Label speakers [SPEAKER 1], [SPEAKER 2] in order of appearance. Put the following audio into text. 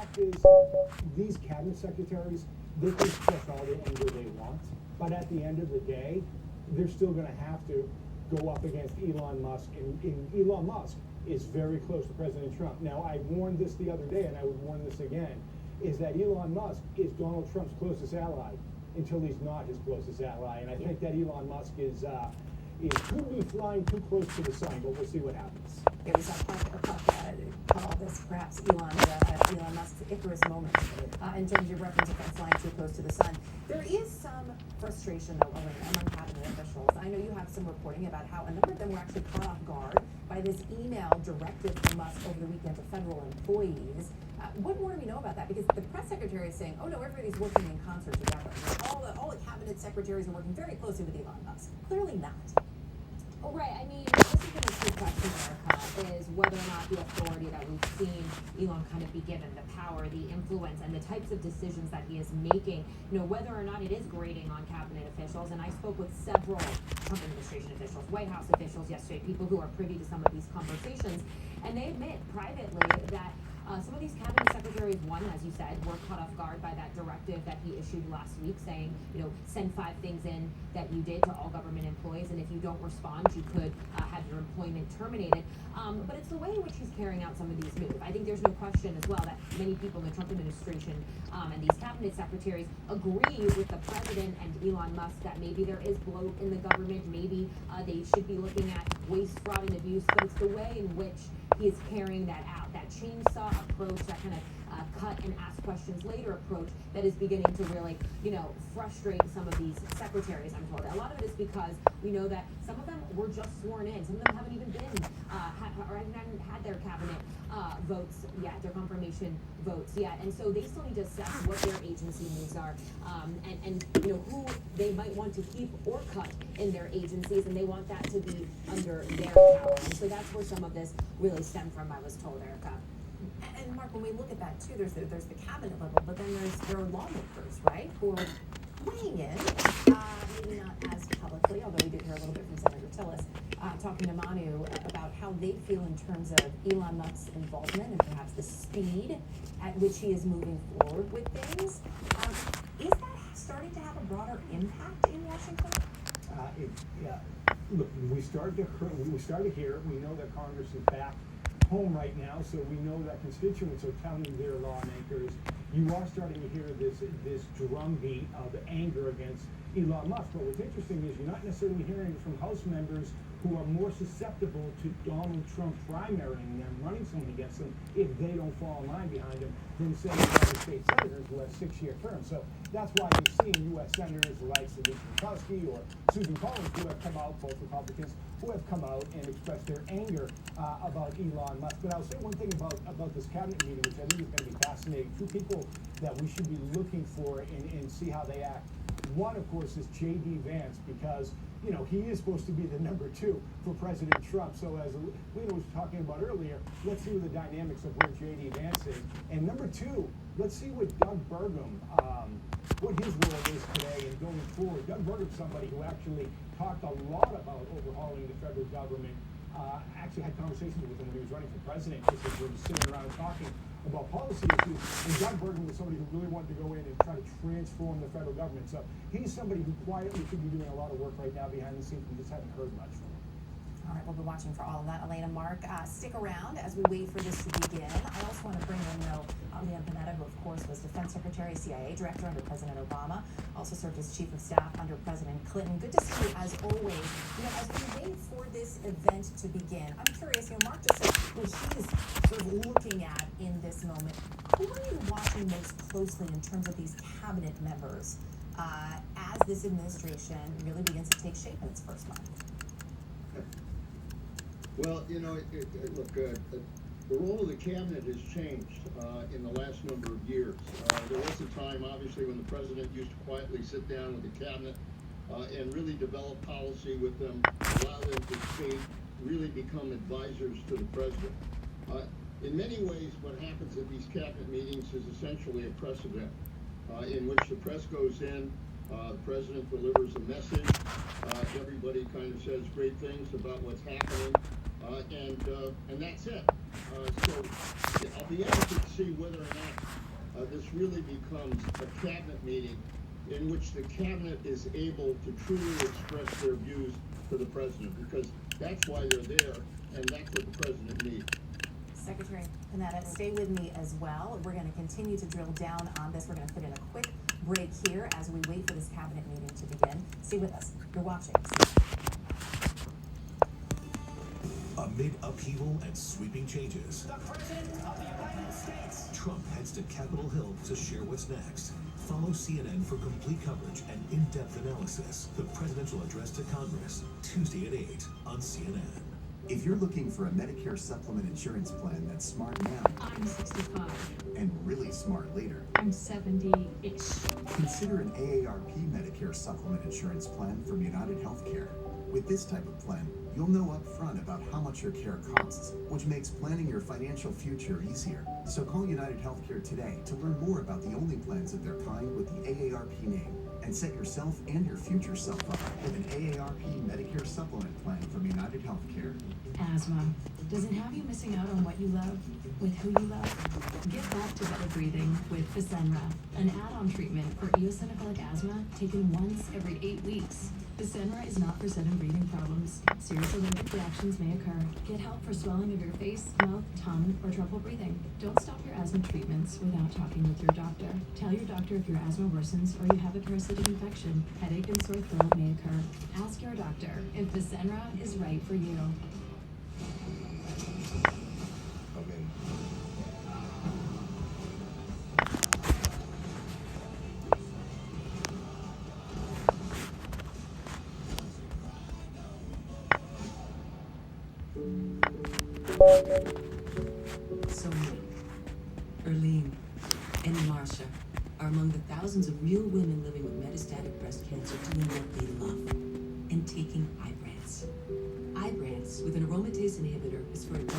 [SPEAKER 1] fact is, these cabinet secretaries, they can express all the anger they want, but at the end of the day, they're still going to have to go up against Elon Musk, and Elon Musk is very close to President Trump. Now, I warned this the other day, and I would warn this again, is that Elon Musk is Donald Trump's closest ally until he's not his closest ally, and I think that Elon Musk is could be flying too close to the sun, but we'll see what happens.
[SPEAKER 2] Yeah, we saw call this perhaps Elon Musk's Icarus moment in terms of reference to flying too close to the sun. There is some frustration, though, among cabinet officials. I know you have some reporting about how a number of them were actually caught off guard by this email directed from Musk over the weekend to federal employees. What more do we know about that? Because the press secretary is saying, oh no, everybody's working in concert together. All the cabinet secretaries are working very closely with Elon Musk. Clearly not.
[SPEAKER 3] Oh, right. I mean, this is the key question, Erica, is whether or not the authority that we've seen Elon kind of be given, the power, the influence, and the types of decisions that he is making, whether or not it is grating on cabinet officials. And I spoke with several Trump administration officials, White House officials yesterday, people who are privy to some of these conversations, and they admit privately that some of these cabinet secretaries, one, as you said, were caught off guard by that directive that he issued last week saying, send 5 things in that you did to all government employees, and if you don't respond, you could have your employment terminated. But it's the way in which he's carrying out some of these moves. I think there's no question as well that many people in the Trump administration and these cabinet secretaries agree with the president and Elon Musk that maybe there is bloat in the government, maybe they should be looking at waste, fraud, and abuse, but it's the way in which he is carrying that out, that chainsaw approach, that kind of cut and ask questions later approach that is beginning to really, frustrate some of these secretaries, I'm told. A lot of it is because we know that some of them were just sworn in. Some of them haven't even been, or haven't had their cabinet votes yet, their confirmation votes yet. And so they still need to assess what their agency needs are and who they might want to keep or cut in their agencies, and they want that to be under their power. And so that's where some of this really stemmed from, I was told, Erica.
[SPEAKER 2] And Mark, when we look at that too, there's the cabinet level, but then there are lawmakers, right, who are weighing in, maybe not as publicly, although we did hear a little bit from Senator Tillis, talking to Manu about how they feel in terms of Elon Musk's involvement and perhaps the speed at which he is moving forward with things. Is that starting to have a broader impact in Washington?
[SPEAKER 1] Look, we started to hear. We know that Congress is back home right now, so we know that constituents are telling their lawmakers, you are starting to hear this drumbeat of anger against Elon Musk. But what's interesting is you're not necessarily hearing from House members who are more susceptible to Donald Trump primarying them, running someone against them, if they don't fall in line behind him, than say United States senators who have 6-year terms. So that's why you're seeing U.S. senators like Lisa Murkowski or Susan Collins, who have come out, both Republicans, who have come out and expressed their anger about Elon Musk. But I'll say one thing about this cabinet meeting, which I think is going to be fascinating. 2 people that we should be looking for and see how they act. One, of course, is J.D. Vance, because he is supposed to be the number 2 for President Trump. So as Lena was talking about earlier, let's see what the dynamics of where J.D. Vance is. And number 2, let's see what Doug Burgum, what his role is today and going forward. Doug Burgum's somebody who actually talked a lot about overhauling the federal government. Actually had conversations with him when he was running for president, just as we were sitting around talking about policy issues. And Doug Burgum was somebody who really wanted to go in and try to transform the federal government. So he's somebody who quietly should be doing a lot of work right now behind the scenes. We just haven't heard much from him.
[SPEAKER 2] All right, we'll be watching for all of that. Elena, Mark, stick around as we wait for this to begin. I also want to bring in, Leon Panetta, who, of course, was Defense Secretary, CIA Director under President Obama, also served as Chief of Staff under President Clinton. Good to see you, as always. As we wait for this event to begin, I'm curious, Mark just said what he's sort of looking at in this moment. Who are you watching most closely in terms of these cabinet members as this administration really begins to take shape in its first month?
[SPEAKER 4] Well, look, the role of the cabinet has changed in the last number of years. There was a time, obviously, when the president used to quietly sit down with the cabinet and really develop policy with them, allow them to speak, really become advisors to the president. In many ways, what happens at these cabinet meetings is essentially a press event in which the press goes in, the president delivers a message, everybody kind of says great things about what's happening, and that's it. So I'll be interested to see whether or not this really becomes a cabinet meeting in which the cabinet is able to truly express their views to the president, because that's why they're there, and that's what the president needs.
[SPEAKER 2] Secretary Panetta, stay with me as well. We're going to continue to drill down on this. We're going to put in a quick break here as we wait for this cabinet meeting to begin. Stay with us. You're watching.
[SPEAKER 5] Amid upheaval and sweeping changes,
[SPEAKER 1] The President of the United States.
[SPEAKER 5] Trump heads to Capitol Hill to share what's next. Follow CNN for complete coverage and in-depth analysis. The presidential address to Congress, Tuesday at 8 on CNN.
[SPEAKER 6] If you're looking for a Medicare supplement insurance plan that's smart now
[SPEAKER 7] I'm 65.
[SPEAKER 6] and really smart later,
[SPEAKER 7] I'm 70-ish.
[SPEAKER 6] consider an AARP Medicare supplement insurance plan from United Healthcare. With this type of plan, you'll know up front about how much your care costs, which makes planning your financial future easier. So call United Healthcare today to learn more about the only plans of their kind with the AARP name, and set yourself and your future self up with an AARP Medicare supplement plan from United Healthcare.
[SPEAKER 7] Asthma. Does it have you missing out on what you love, with who you love? Get back to better breathing with Fasenra, an add-on treatment for eosinophilic asthma taken once every 8 weeks. Fasenra is not for sudden breathing problems. Serious allergic reactions may occur. Get help for swelling of your face, mouth, tongue, or trouble breathing. Don't stop your asthma treatments without talking with your doctor. Tell your doctor if your asthma worsens or you have a parasitic infection. Headache and sore throat may occur. Ask your doctor if Fasenra is right for you.
[SPEAKER 8] Sonia, Erlene, and Marsha are among the thousands of real women living with metastatic breast cancer doing what they love and taking Ibrance. Ibrance, with an aromatase inhibitor, is for adults